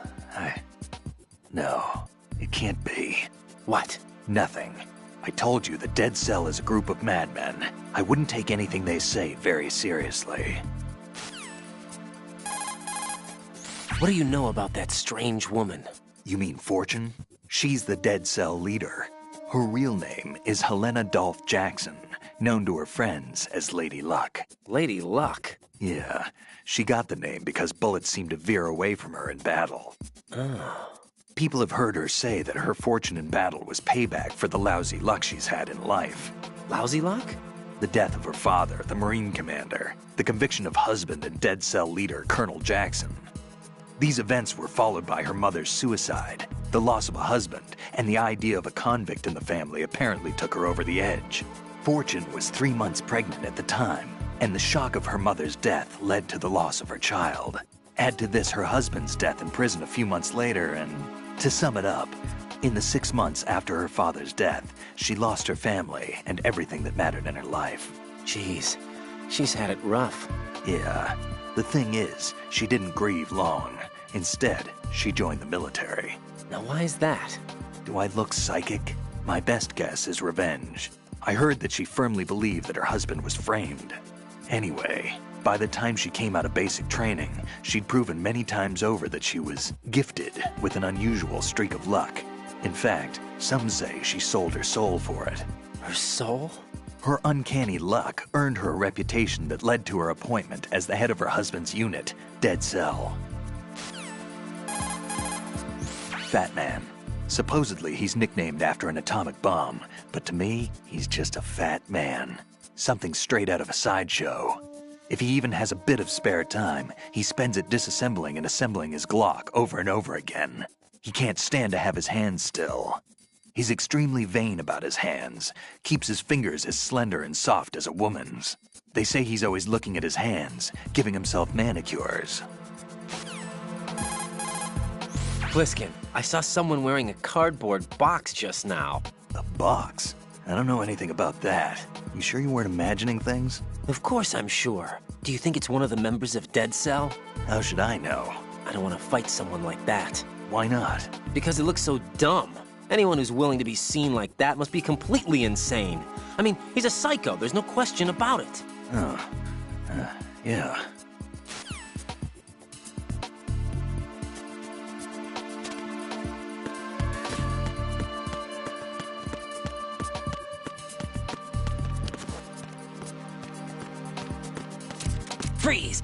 S7: No, it can't be.
S2: What?
S7: Nothing. I told you the Dead Cell is a group of madmen. I wouldn't take anything they say very seriously.
S2: What do you know about that strange woman?
S7: You mean Fortune? She's the Dead Cell leader. Her real name is Helena Dolph Jackson, known to her friends as Lady Luck.
S2: Lady Luck?
S7: Yeah, she got the name because bullets seemed to veer away from her in battle.
S2: Oh.
S7: People have heard her say that her fortune in battle was payback for the lousy luck she's had in life.
S2: Lousy luck?
S7: The death of her father, the Marine commander, the conviction of husband and Dead Cell leader Colonel Jackson. These events were followed by her mother's suicide, the loss of a husband, and the idea of a convict in the family apparently took her over the edge. Fortune was 3 months pregnant at the time, and the shock of her mother's death led to the loss of her child. Add to this her husband's death in prison a few months later, and to sum it up, in the 6 months after her father's death, she lost her family and everything that mattered in her life.
S2: Jeez, she's had it rough.
S7: Yeah. The thing is, she didn't grieve long. Instead, she joined the military.
S2: Now why is that?
S7: Do I look psychic? My best guess is revenge. I heard that she firmly believed that her husband was framed. Anyway, by the time she came out of basic training, she'd proven many times over that she was gifted with an unusual streak of luck. In fact, some say she sold her soul for it.
S2: Her soul?
S7: Her uncanny luck earned her a reputation that led to her appointment as the head of her husband's unit, Dead Cell. Fat Man. Supposedly, he's nicknamed after an atomic bomb, but to me, he's just a fat man. Something straight out of a sideshow. If he even has a bit of spare time, he spends it disassembling and assembling his Glock over and over again. He can't stand to have his hands still. He's extremely vain about his hands, keeps his fingers as slender and soft as a woman's. They say he's always looking at his hands, giving himself manicures.
S2: Pliskin, I saw someone wearing a cardboard box just now.
S7: A box? I don't know anything about that. You sure you weren't imagining things?
S2: Of course I'm sure. Do you think it's one of the members of Dead Cell?
S7: How should I know?
S2: I don't want to fight someone like that.
S7: Why not?
S2: Because it looks so dumb. Anyone who's willing to be seen like that must be completely insane. I mean, he's a psycho, there's no question about it.
S7: Yeah.
S2: Freeze!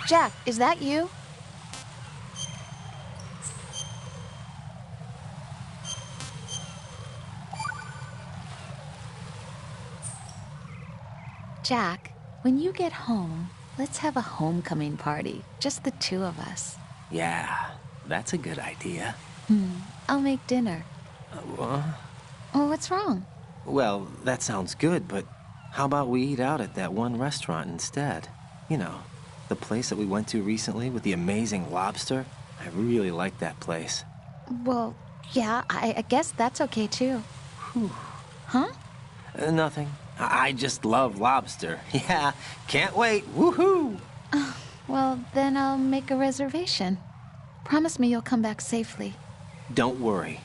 S6: Jack, is that you? Jack, when you get home, let's have a homecoming party. Just the two of us.
S2: Yeah, that's a good idea.
S6: I'll make dinner. Oh, what's wrong?
S2: Well, that sounds good, but how about we eat out at that one restaurant instead? You know, the place that we went to recently with the amazing lobster. I really like that place.
S6: Well, yeah, I guess that's okay too. Huh?
S2: Nothing. I just love lobster. Yeah, can't wait. Woohoo!
S6: Well, then I'll make a reservation. Promise me you'll come back safely.
S2: Don't worry.